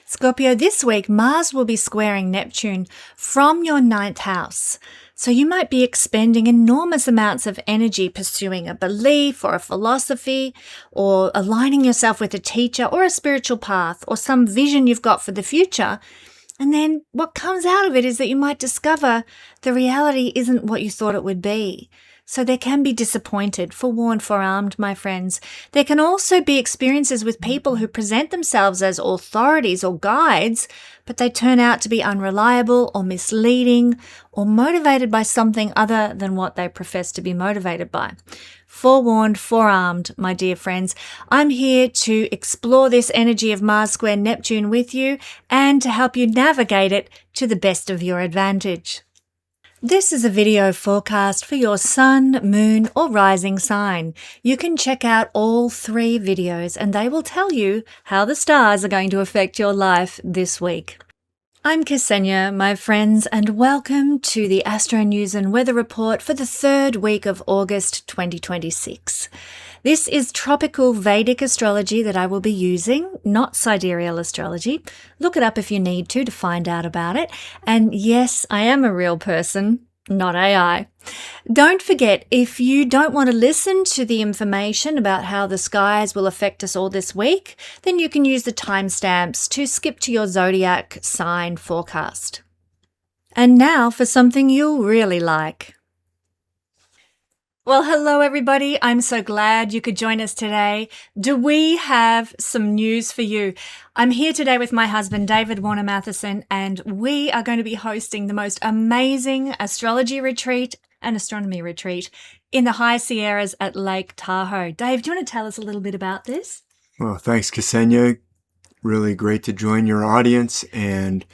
Scorpio, this week, Mars will be squaring Neptune from your ninth house. So you might be expending enormous amounts of energy pursuing a belief or a philosophy, or aligning yourself with a teacher or a spiritual path or some vision you've got for the future. And then what comes out of it is that you might discover the reality isn't what you thought it would be. So there can be disappointed, forewarned, forearmed, my friends. There can also be experiences with people who present themselves as authorities or guides, but they turn out to be unreliable or misleading or motivated by something other than what they profess to be motivated by. Forewarned, forearmed, my dear friends. I'm here to explore this energy of Mars square Neptune with you and to help you navigate it to the best of your advantage. This is a video forecast for your sun, moon, or rising sign. You can check out all 3 videos and they will tell you how the stars are going to affect your life this week. I'm Ksenia, my friends, and welcome to the Astro News and Weather Report for the 3rd week of August 2026. This is tropical Vedic astrology that I will be using, not sidereal astrology. Look it up if you need to find out about it. And yes, I am a real person, not AI. Don't forget, if you don't want to listen to the information about how the skies will affect us all this week, then you can use the timestamps to skip to your zodiac sign forecast. And now for something you'll really like. Well, hello everybody. I'm so glad you could join us today. Do we have some news for you? I'm here today with my husband, David Warner Matheson, and we are going to be hosting the most amazing astrology retreat and astronomy retreat in the High Sierras at Lake Tahoe. Dave, do you want to tell us a little bit about this? Well, thanks, Ksenia. Really great to join your audience, and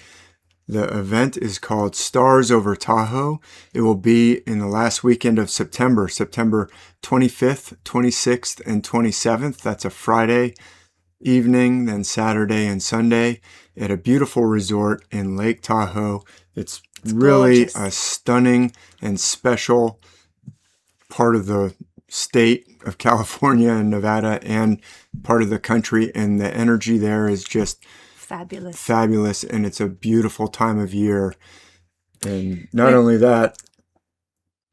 the event is called Stars Over Tahoe. It will be in the last weekend of September 25th, 26th, and 27th. That's a Friday evening, then Saturday and Sunday at a beautiful resort in Lake Tahoe. It's really gorgeous. A stunning and special part of the state of California and Nevada and part of the country, and the energy there is just fabulous, and it's a beautiful time of year. And not only that,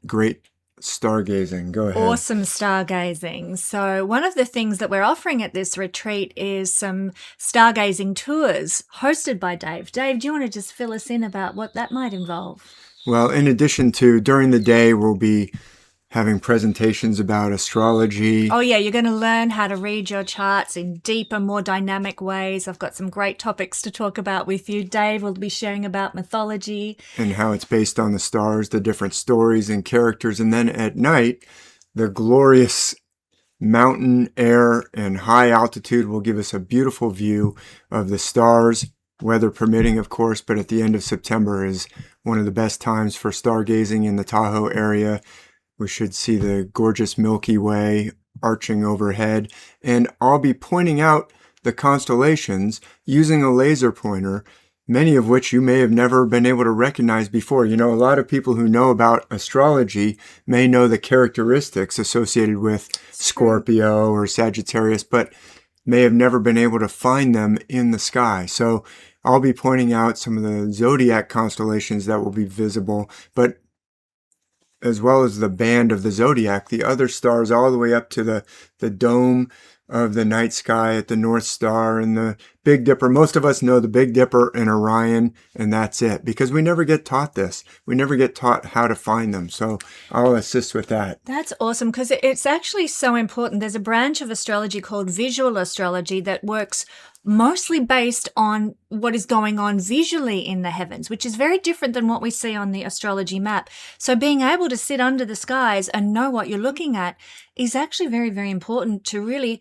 great stargazing. Go ahead. Awesome stargazing. So one of the things that we're offering at this retreat is some stargazing tours hosted by Dave. Dave, do you want to just fill us in about what that might involve? Well, in addition to, during the day, we'll be having presentations about astrology. Oh yeah, you're going to learn how to read your charts in deeper, more dynamic ways. I've got some great topics to talk about with you. Dave will be sharing about mythology. And how it's based on the stars, the different stories and characters. And then at night, the glorious mountain air and high altitude will give us a beautiful view of the stars, weather permitting, of course, but at the end of September is one of the best times for stargazing in the Tahoe area. We should see the gorgeous Milky Way arching overhead, and I'll be pointing out the constellations using a laser pointer, many of which you may have never been able to recognize before. You know, a lot of people who know about astrology may know the characteristics associated with Scorpio or Sagittarius, but may have never been able to find them in the sky. So I'll be pointing out some of the zodiac constellations that will be visible, but as well as the band of the zodiac, the other stars all the way up to the dome of the night sky at the North Star and the Big Dipper. Most of us know the Big Dipper and Orion, and that's it, because we never get taught this. We never get taught how to find them. So I'll assist with that. That's awesome, because it's actually so important. There's a branch of astrology called visual astrology that works mostly based on what is going on visually in the heavens, which is very different than what we see on the astrology map. So being able to sit under the skies and know what you're looking at is actually very, very important to really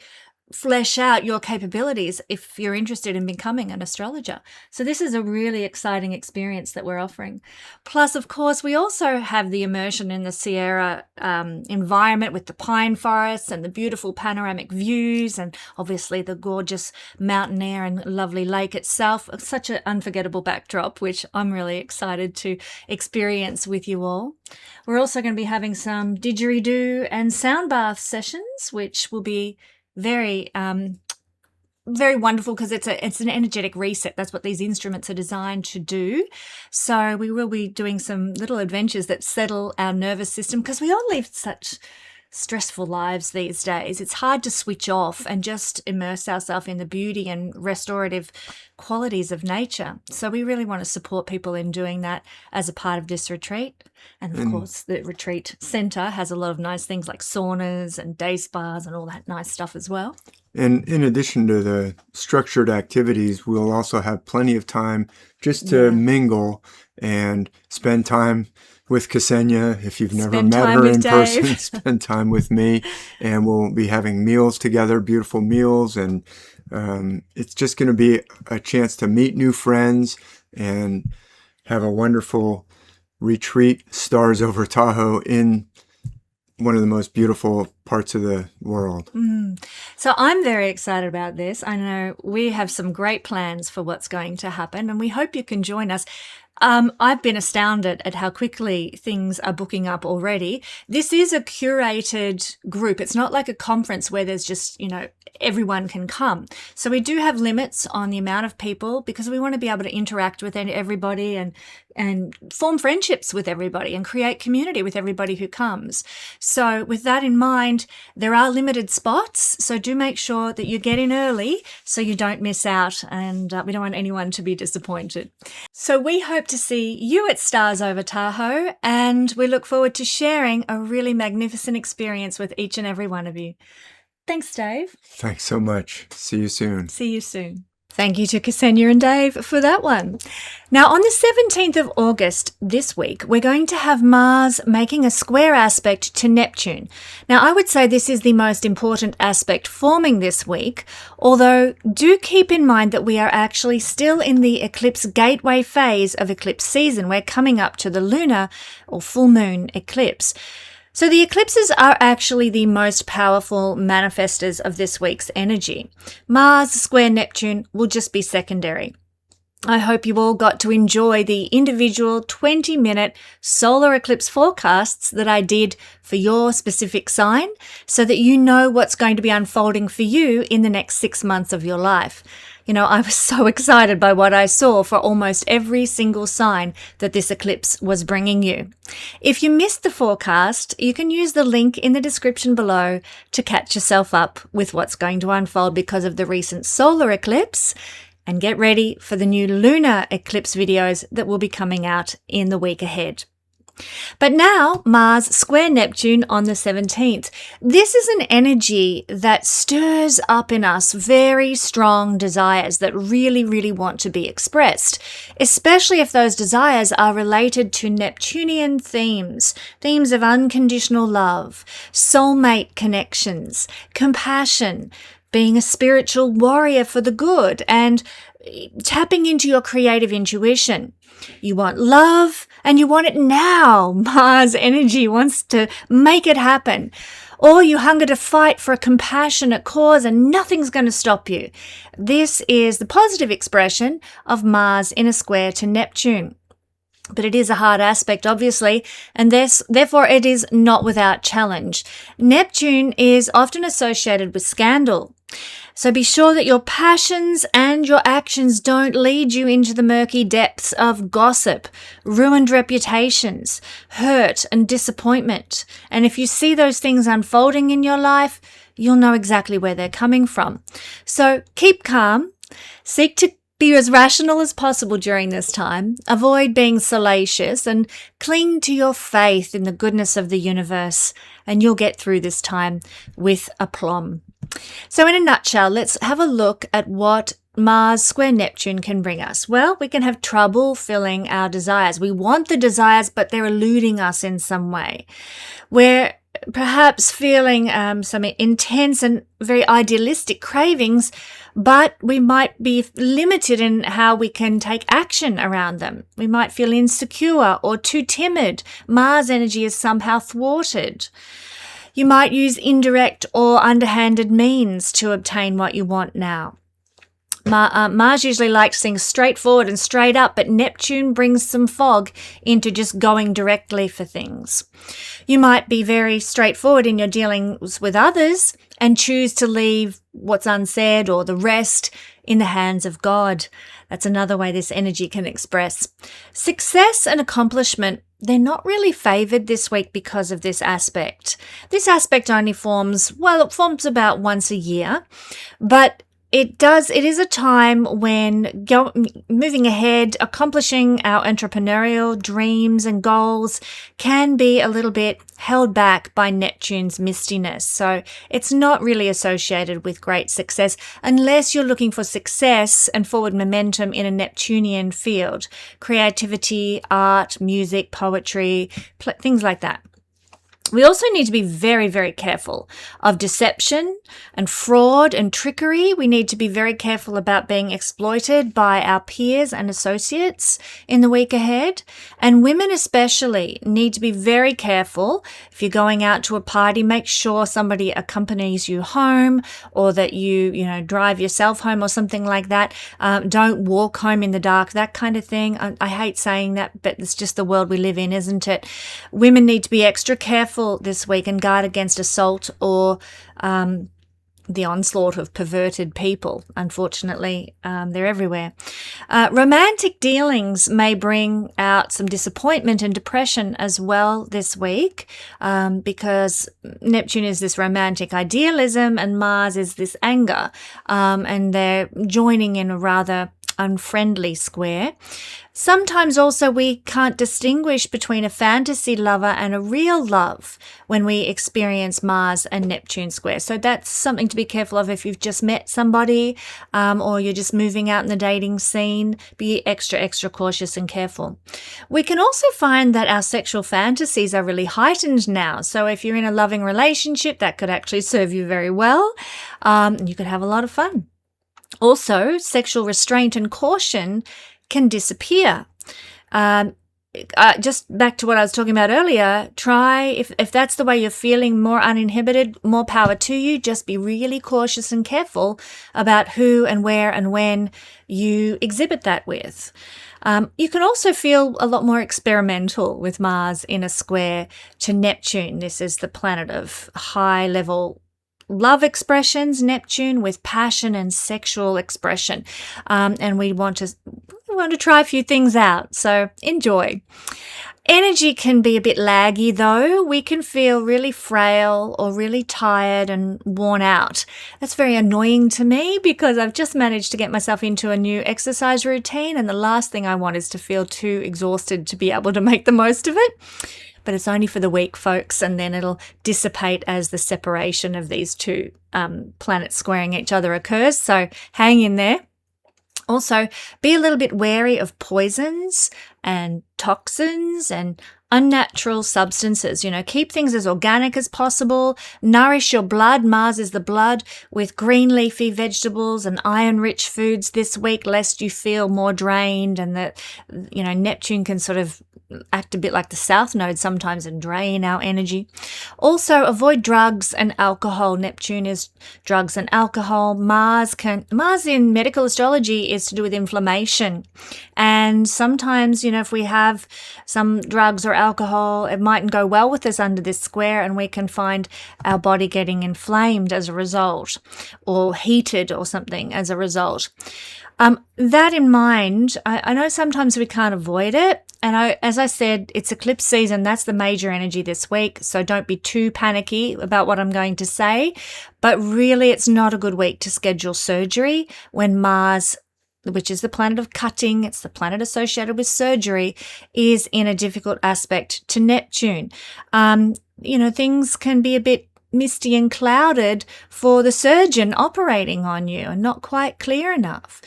flesh out your capabilities if you're interested in becoming an astrologer. So this is a really exciting experience that we're offering. Plus, of course, we also have the immersion in the Sierra environment with the pine forests and the beautiful panoramic views, and obviously the gorgeous mountain air and lovely lake itself. Such an unforgettable backdrop, which I'm really excited to experience with you all. We're also going to be having some didgeridoo and sound bath sessions, which will be very very wonderful because it's an energetic reset. That's what these instruments are designed to do. So we will be doing some little adventures that settle our nervous system, because we all live such stressful lives these days. It's hard to switch off and just immerse ourselves in the beauty and restorative qualities of nature. So we really want to support people in doing that as a part of this retreat. And of course, the retreat centre has a lot of nice things like saunas and day spas and all that nice stuff as well. And in addition to the structured activities, we'll also have plenty of time just to mingle and spend time with Ksenia. If you've never met her in person, spend time with me. And we'll be having meals together, beautiful meals. And it's just going to be a chance to meet new friends and have a wonderful retreat, stars over Tahoe, in one of the most beautiful parts of the world. So I'm very excited about this. I know we have some great plans for what's going to happen, and we hope you can join us. I've been astounded at how quickly things are booking up already. This is a curated group. It's not like a conference where there's just, everyone can come. So we do have limits on the amount of people, because we want to be able to interact with everybody and form friendships with everybody and create community with everybody who comes. So with that in mind, there are limited spots. So do make sure that you get in early so you don't miss out, and we don't want anyone to be disappointed. So we hope to see you at Stars Over Tahoe, and we look forward to sharing a really magnificent experience with each and every one of you. Thanks, Dave. Thanks so much. See you soon. See you soon. Thank you to Ksenia and Dave for that one. Now, on the 17th of August this week, we're going to have Mars making a square aspect to Neptune. Now, I would say this is the most important aspect forming this week, although do keep in mind that we are actually still in the eclipse gateway phase of eclipse season. We're coming up to the lunar or full moon eclipse. So the eclipses are actually the most powerful manifestors of this week's energy. Mars square Neptune will just be secondary. I hope you all got to enjoy the individual 20-minute solar eclipse forecasts that I did for your specific sign, so that you know what's going to be unfolding for you in the next 6 months of your life. I was so excited by what I saw for almost every single sign that this eclipse was bringing you. If you missed the forecast, you can use the link in the description below to catch yourself up with what's going to unfold because of the recent solar eclipse, and get ready for the new lunar eclipse videos that will be coming out in the week ahead. But now, Mars square Neptune on the 17th. This is an energy that stirs up in us very strong desires that really, really want to be expressed, especially if those desires are related to Neptunian themes of unconditional love, soulmate connections, compassion, being a spiritual warrior for the good, and tapping into your creative intuition. You want love, and you want it now. Mars energy wants to make it happen. Or you hunger to fight for a compassionate cause and nothing's going to stop you. This is the positive expression of Mars in a square to Neptune. But it is a hard aspect, obviously, and therefore it is not without challenge. Neptune is often associated with scandal. So be sure that your passions and your actions don't lead you into the murky depths of gossip, ruined reputations, hurt and disappointment. And if you see those things unfolding in your life, you'll know exactly where they're coming from. So keep calm, seek to be as rational as possible during this time, avoid being salacious, and cling to your faith in the goodness of the universe, and you'll get through this time with aplomb. So in a nutshell, let's have a look at what Mars square Neptune can bring us. Well, we can have trouble filling our desires. We want the desires, but they're eluding us in some way. We're perhaps feeling some intense and very idealistic cravings, but we might be limited in how we can take action around them. We might feel insecure or too timid. Mars energy is somehow thwarted. You might use indirect or underhanded means to obtain what you want now. Mars usually likes things straightforward and straight up, but Neptune brings some fog into just going directly for things. You might be very straightforward in your dealings with others, and choose to leave what's unsaid or the rest in the hands of God. That's another way this energy can express. Success and accomplishment, they're not really favored this week because of this aspect. This aspect only forms about once a year, but it is a time when moving ahead, accomplishing our entrepreneurial dreams and goals can be a little bit held back by Neptune's mistiness. So it's not really associated with great success unless you're looking for success and forward momentum in a Neptunian field. Creativity, art, music, poetry, things like that. We also need to be very, very careful of deception and fraud and trickery. We need to be very careful about being exploited by our peers and associates in the week ahead. And women especially need to be very careful. If you're going out to a party, make sure somebody accompanies you home, or that you drive yourself home or something like that. Don't walk home in the dark, that kind of thing. I hate saying that, but it's just the world we live in, isn't it? Women need to be extra careful this week and guard against assault or the onslaught of perverted people. Unfortunately, they're everywhere. Romantic dealings may bring out some disappointment and depression as well this week, because Neptune is this romantic idealism and Mars is this anger, and they're joining in a rather unfriendly square. Sometimes also we can't distinguish between a fantasy lover and a real love when we experience Mars and Neptune square. So that's something to be careful of if you've just met somebody, or you're just moving out in the dating scene. Be extra cautious and careful. We can also find that our sexual fantasies are really heightened now. So if you're in a loving relationship, that could actually serve you very well. You could have a lot of fun. Also, sexual restraint and caution can disappear. Just back to what I was talking about earlier, try, if that's the way you're feeling, more uninhibited, more power to you. Just be really cautious and careful about who and where and when you exhibit that with. You can also feel a lot more experimental with Mars in a square to Neptune. This is the planet of high-level love expressions, Neptune, with passion and sexual expression. And we want to try a few things out. So enjoy. Energy can be a bit laggy though. We can feel really frail or really tired and worn out. That's very annoying to me because I've just managed to get myself into a new exercise routine, and the last thing I want is to feel too exhausted to be able to make the most of it. But it's only for the week, folks, and then it'll dissipate as the separation of these two planets squaring each other occurs. So hang in there. Also, be a little bit wary of poisons and toxins and unnatural substances. Keep things as organic as possible. Nourish your blood. Mars is the blood, with green leafy vegetables and iron-rich foods this week, lest you feel more drained, and that, Neptune can sort of act a bit like the South Node sometimes and drain our energy. Also, avoid drugs and alcohol. Neptune is drugs and alcohol. Mars in medical astrology is to do with inflammation. And sometimes, if we have some drugs or alcohol, it mightn't go well with us under this square, and we can find our body getting inflamed as a result, or heated or something as a result. That in mind, I know sometimes we can't avoid it. And as I said, it's eclipse season. That's the major energy this week. So don't be too panicky about what I'm going to say. But really, it's not a good week to schedule surgery when Mars, which is the planet of cutting, it's the planet associated with surgery, is in a difficult aspect to Neptune. Things can be a bit misty and clouded for the surgeon operating on you and not quite clear enough.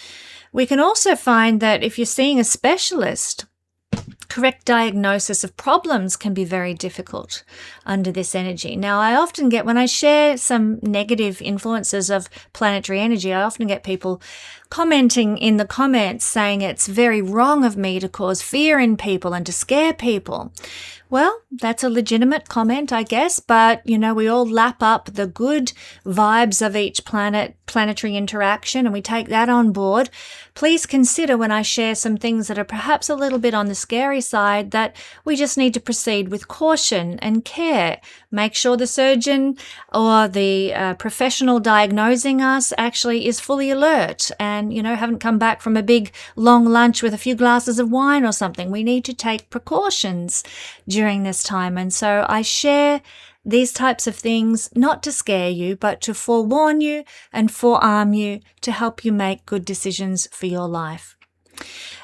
We can also find that if you're seeing a specialist, correct diagnosis of problems can be very difficult under this energy. Now, I often get, when I share some negative influences of planetary energy, I often get people commenting in the comments saying it's very wrong of me to cause fear in people and to scare people. Well, that's a legitimate comment, I guess, but, we all lap up the good vibes of each planetary interaction, and we take that on board. Please consider when I share some things that are perhaps a little bit on the scary side that we just need to proceed with caution and care. Make sure the surgeon or the professional diagnosing us actually is fully alert and, haven't come back from a big long lunch with a few glasses of wine or something. We need to take precautions during this time. And so I share these types of things not to scare you, but to forewarn you and forearm you to help you make good decisions for your life.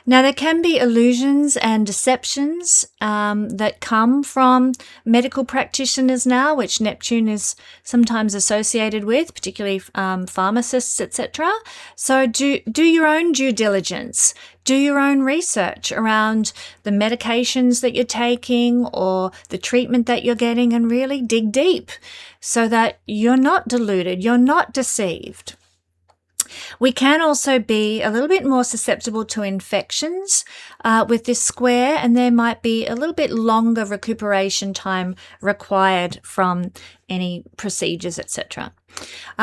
Now, there can be illusions and deceptions that come from medical practitioners now, which Neptune is sometimes associated with, particularly pharmacists, etc. So do your own due diligence. Do your own research around the medications that you're taking or the treatment that you're getting, and really dig deep so that you're not deluded, you're not deceived. We can also be a little bit more susceptible to infections with this square, and there might be a little bit longer recuperation time required from any procedures, etc.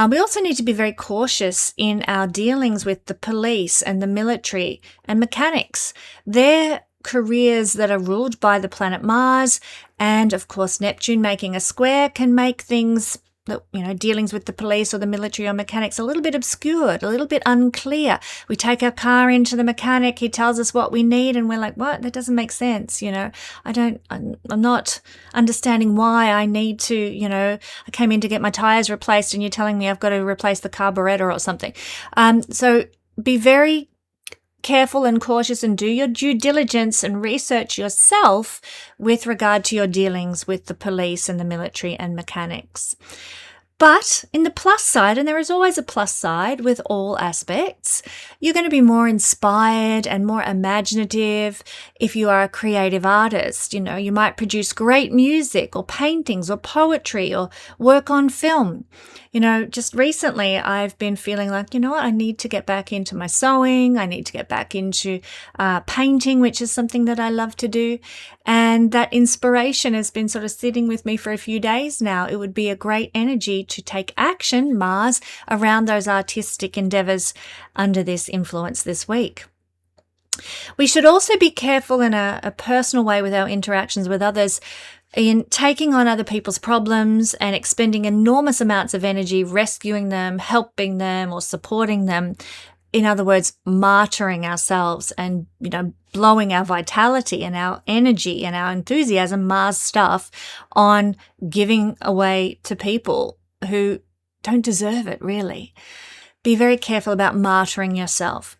We also need to be very cautious in our dealings with the police and the military and mechanics. They're careers that are ruled by the planet Mars, and of course Neptune making a square can make things dealings with the police or the military or mechanics a little bit obscured, a little bit unclear. We take our car into the mechanic, he tells us what we need, and we're like, what? That doesn't make sense, I'm not understanding why I need to, I came in to get my tires replaced and you're telling me I've got to replace the carburetor or something. So be very careful and cautious and do your due diligence and research yourself with regard to your dealings with the police and the military and mechanics. But in the plus side, and there is always a plus side with all aspects, you're going to be more inspired and more imaginative if you are a creative artist. You might produce great music or paintings or poetry or work on film. Just recently I've been feeling like, I need to get back into my sewing. I need to get back into painting, which is something that I love to do. And that inspiration has been sort of sitting with me for a few days now. It would be a great energy to take action, Mars, around those artistic endeavors under this influence this week. We should also be careful in a personal way with our interactions with others in taking on other people's problems and expending enormous amounts of energy rescuing them, helping them, or supporting them. In other words, martyring ourselves and, blowing our vitality and our energy and our enthusiasm, Mars stuff, on giving away to people who don't deserve it, really. Be very careful about martyring yourself.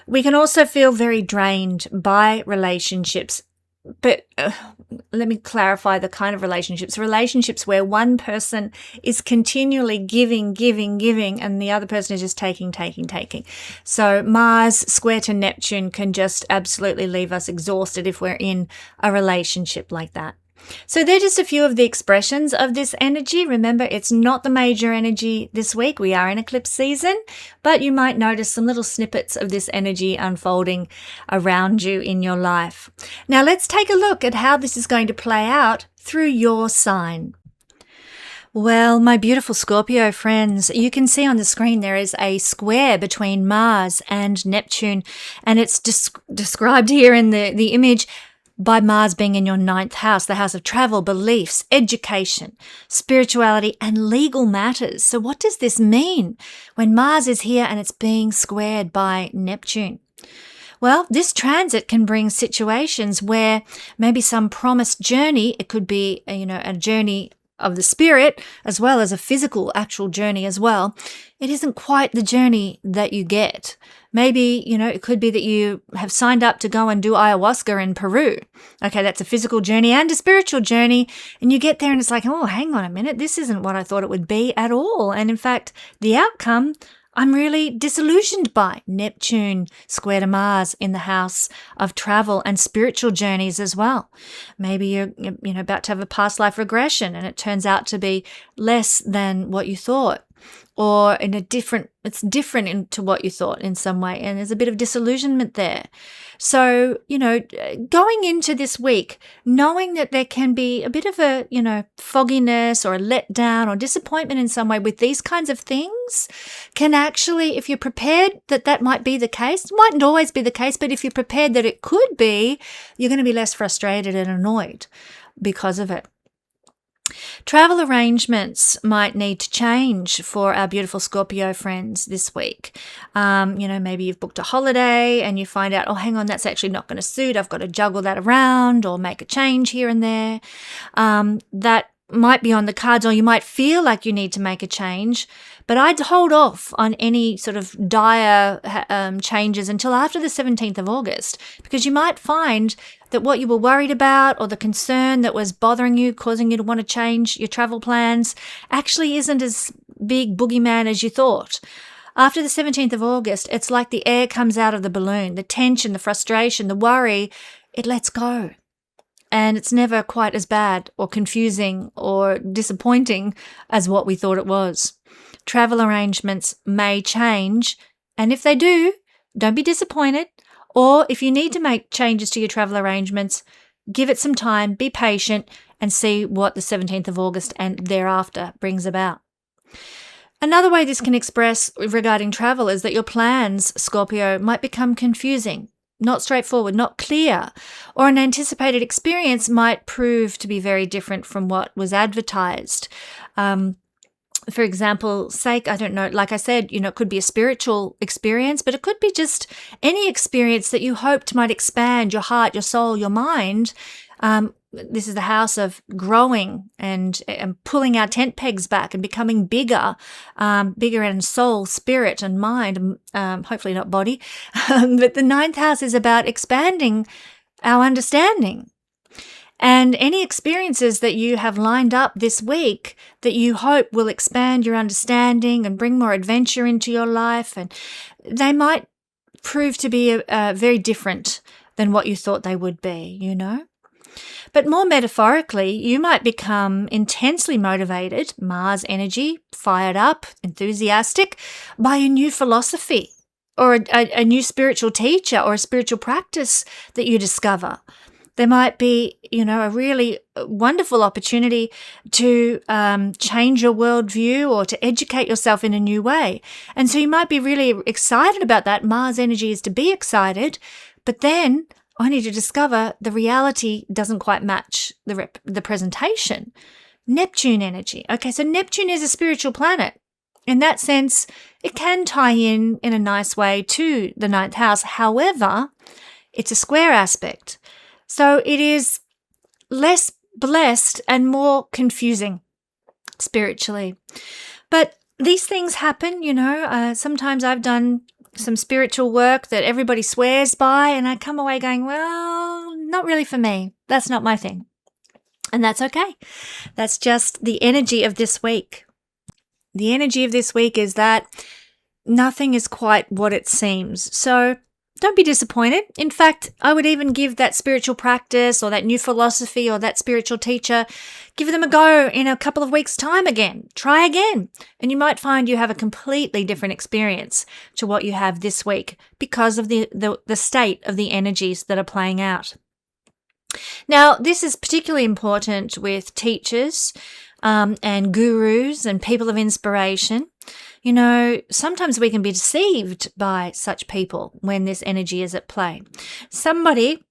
We can also feel very drained by relationships, but let me clarify the kind of relationships where one person is continually giving, and the other person is just taking. So Mars square to Neptune can just absolutely leave us exhausted if we're in a relationship like that. So they're just a few of the expressions of this energy. Remember, it's not the major energy this week. We are in eclipse season, but you might notice some little snippets of this energy unfolding around you in your life. Now let's take a look at how this is going to play out through your sign. Well, my beautiful Scorpio friends, you can see on the screen there is a square between Mars and Neptune, and it's described here in the image by Mars being in your 9th house, the house of travel, beliefs, education, spirituality, and legal matters. So what does this mean when Mars is here and it's being squared by Neptune? Well, this transit can bring situations where maybe some promised journey, it could be, a journey of the spirit as well as a physical actual journey as well. It isn't quite the journey that you get. Maybe, it could be that you have signed up to go and do ayahuasca in Peru. Okay, that's a physical journey and a spiritual journey. And you get there and it's like, oh, hang on a minute. This isn't what I thought it would be at all. And in fact, the outcome, I'm really disillusioned by. Neptune square to Mars in the house of travel and spiritual journeys as well. Maybe you're about to have a past life regression and it turns out to be less than what you thought. or it's different to what you thought in some way, and there's a bit of disillusionment there. So, going into this week, knowing that there can be a bit of a, fogginess or a letdown or disappointment in some way with these kinds of things can actually, if you're prepared that might be the case, it mightn't always be the case, but if you're prepared that it could be, you're going to be less frustrated and annoyed because of it. Travel arrangements might need to change for our beautiful Scorpio friends this week. Maybe you've booked a holiday and you find out, oh, hang on, that's actually not going to suit. I've got to juggle that around or make a change here and there. That might be on the cards, or you might feel like you need to make a change. But I'd hold off on any sort of dire changes until after the 17th of August, because you might find that what you were worried about or the concern that was bothering you, causing you to want to change your travel plans, actually isn't as big boogeyman as you thought. After the 17th of August, it's like the air comes out of the balloon, the tension, the frustration, the worry, it lets go. And it's never quite as bad or confusing or disappointing as what we thought it was. Travel arrangements may change, and if they do, don't be disappointed. Or if you need to make changes to your travel arrangements, give it some time, be patient, and see what the 17th of August and thereafter brings about. Another way this can express regarding travel is that your plans, Scorpio, might become confusing, not straightforward, not clear, or an anticipated experience might prove to be very different from what was advertised. For example, I don't know, like I said, it could be a spiritual experience, but it could be just any experience that you hoped might expand your heart, your soul, your mind. This is the house of growing and pulling our tent pegs back and becoming bigger in soul, spirit, and mind, hopefully not body. But the ninth house is about expanding our understanding. And any experiences that you have lined up this week that you hope will expand your understanding and bring more adventure into your life, and they might prove to be very different than what you thought they would be, But more metaphorically, you might become intensely motivated, Mars energy, fired up, enthusiastic, by a new philosophy or a new spiritual teacher or a spiritual practice that you discover. There might be, a really wonderful opportunity to change your worldview or to educate yourself in a new way. And so you might be really excited about that. Mars energy is to be excited, but then only to discover the reality doesn't quite match the presentation. Neptune energy. Okay, so Neptune is a spiritual planet. In that sense, it can tie in a nice way to the ninth house. However, it's a square aspect. So it is less blessed and more confusing spiritually. But these things happen, sometimes I've done some spiritual work that everybody swears by, and I come away going, well, not really for me. That's not my thing. And that's okay. That's just the energy of this week. The energy of this week is that nothing is quite what it seems. So don't be disappointed. In fact, I would even give that spiritual practice or that new philosophy or that spiritual teacher, give them a go in a couple of weeks' time again. Try again. And you might find you have a completely different experience to what you have this week because of the state of the energies that are playing out. Now, this is particularly important with teachers and gurus and people of inspiration. Sometimes we can be deceived by such people when this energy is at play. Somebody,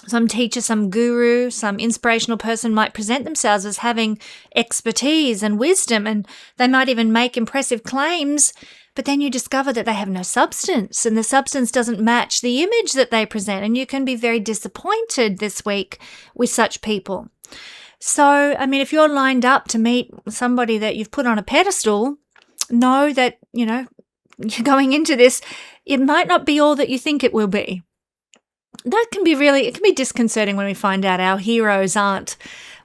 some teacher, some guru, some inspirational person might present themselves as having expertise and wisdom, and they might even make impressive claims, but then you discover that they have no substance, and the substance doesn't match the image that they present, and you can be very disappointed this week with such people. So, if you're lined up to meet somebody that you've put on a pedestal, know that, you're going into this, it might not be all that you think it will be. That can be it can be disconcerting when we find out our heroes aren't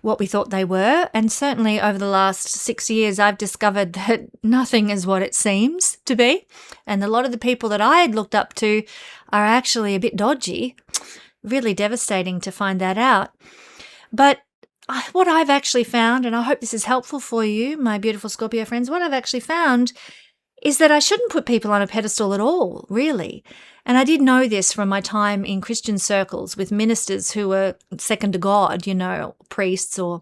what we thought they were. And certainly over the last 6 years, I've discovered that nothing is what it seems to be. And a lot of the people that I had looked up to are actually a bit dodgy. Really devastating to find that out. But what I've actually found, and I hope this is helpful for you, my beautiful Scorpio friends, what I've actually found is that I shouldn't put people on a pedestal at all, really. And I did know this from my time in Christian circles with ministers who were second to God, priests or,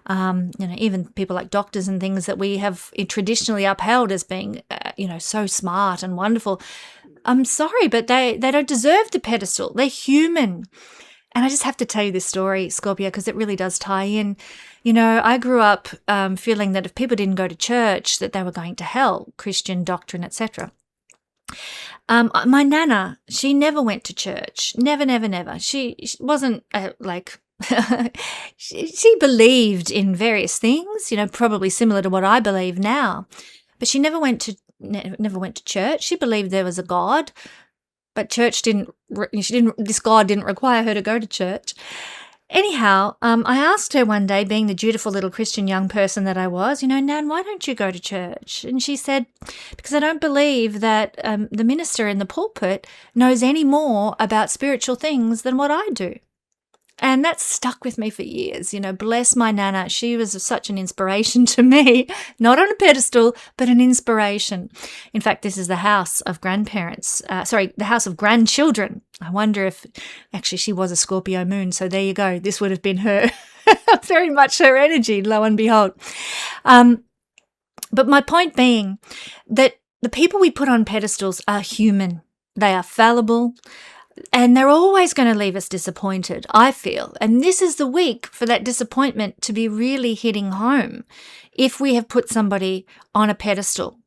even people like doctors and things that we have traditionally upheld as being, so smart and wonderful. I'm sorry, but they don't deserve the pedestal. They're human. And I just have to tell you this story, Scorpio, because it really does tie in. I grew up feeling that if people didn't go to church, that they were going to hell, Christian doctrine, etc. My nana, she never went to church. Never, never, never. She wasn't she believed in various things, probably similar to what I believe now. But she never went to church. She believed there was a God. But this God didn't require her to go to church. Anyhow, I asked her one day, being the dutiful little Christian young person that I was, Nan, why don't you go to church? And she said, because I don't believe that the minister in the pulpit knows any more about spiritual things than what I do. And that stuck with me for years. Bless my nana. She was such an inspiration to me, not on a pedestal, but an inspiration. In fact, this is the house of the house of grandchildren. I wonder if actually she was a Scorpio moon. So there you go. This would have been her, very much her energy, lo and behold. But my point being that the people we put on pedestals are human. They are fallible. And they're always going to leave us disappointed, I feel. And this is the week for that disappointment to be really hitting home if we have put somebody on a pedestal.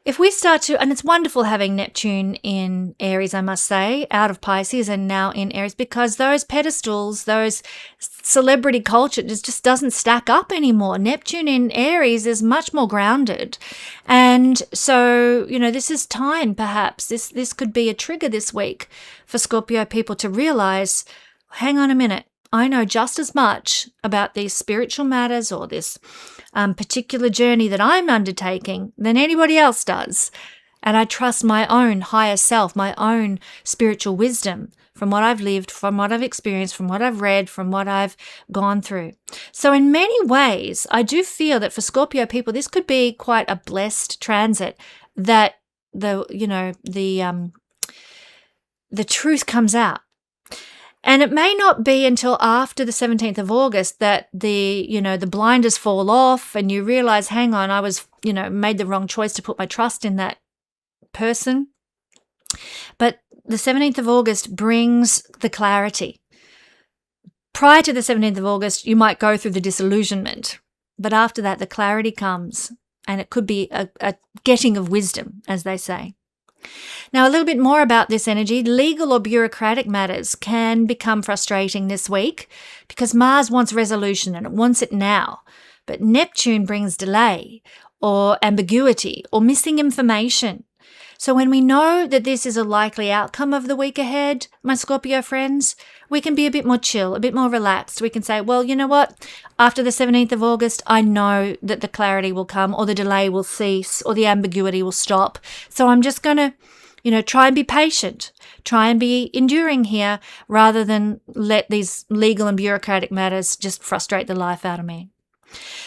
If we start to, and it's wonderful having Neptune in Aries, I must say, out of Pisces and now in Aries, because those pedestals, those celebrity culture just doesn't stack up anymore. Neptune in Aries is much more grounded. And so, this is time perhaps. This could be a trigger this week for Scorpio people to realize, hang on a minute, I know just as much about these spiritual matters or this particular journey that I'm undertaking than anybody else does. And I trust my own higher self, my own spiritual wisdom from what I've lived, from what I've experienced, from what I've read, from what I've gone through. So in many ways, I do feel that for Scorpio people, this could be quite a blessed transit, that the truth comes out. And it may not be until after the 17th of August that the blinders fall off and you realize, hang on, I was, made the wrong choice to put my trust in that person. But the 17th of August brings the clarity. Prior to the 17th of August, you might go through the disillusionment. But after that, the clarity comes, and it could be a getting of wisdom, as they say. Now, a little bit more about this energy. Legal or bureaucratic matters can become frustrating this week because Mars wants resolution and it wants it now. But Neptune brings delay or ambiguity or missing information. So when we know that this is a likely outcome of the week ahead, my Scorpio friends, we can be a bit more chill, a bit more relaxed. We can say, well, you know what? After the 17th of August, I know that the clarity will come or the delay will cease or the ambiguity will stop. So I'm just going to, try and be patient, try and be enduring here rather than let these legal and bureaucratic matters just frustrate the life out of me.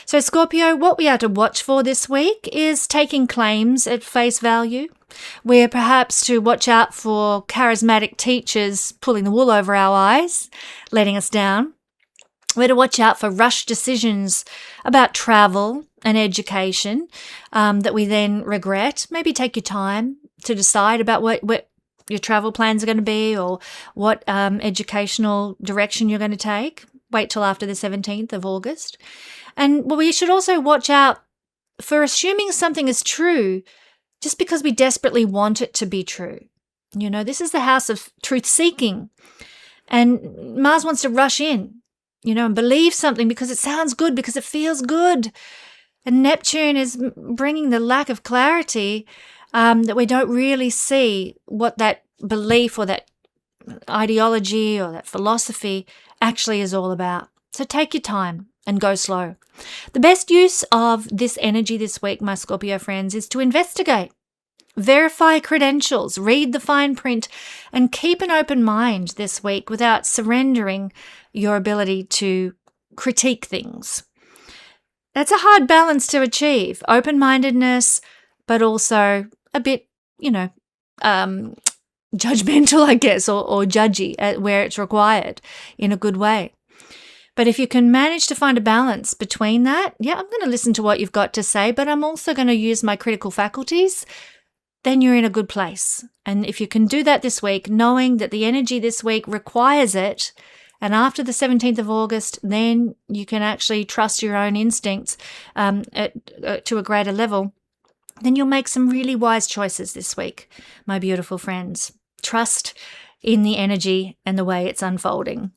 So Scorpio, what we are to watch for this week is taking claims at face value. We're perhaps to watch out for charismatic teachers pulling the wool over our eyes, letting us down. We're to watch out for rushed decisions about travel and education that we then regret. Maybe take your time to decide about what your travel plans are going to be or what educational direction you're going to take. Wait till after the 17th of August. And we should also watch out for assuming something is true just because we desperately want it to be true. This is the house of truth-seeking. And Mars wants to rush in, and believe something because it sounds good, because it feels good. And Neptune is bringing the lack of clarity that we don't really see what that belief or that ideology or that philosophy actually is all about. So take your time and go slow. The best use of this energy this week, my Scorpio friends, is to investigate, verify credentials, read the fine print, and keep an open mind this week without surrendering your ability to critique things. That's a hard balance to achieve. Open-mindedness, but also a bit, judgmental, I guess, or judgy where it's required in a good way. But if you can manage to find a balance between that, I'm going to listen to what you've got to say, but I'm also going to use my critical faculties, then you're in a good place. And if you can do that this week, knowing that the energy this week requires it, and after the 17th of August, then you can actually trust your own instincts to a greater level, then you'll make some really wise choices this week, my beautiful friends. Trust in the energy and the way it's unfolding.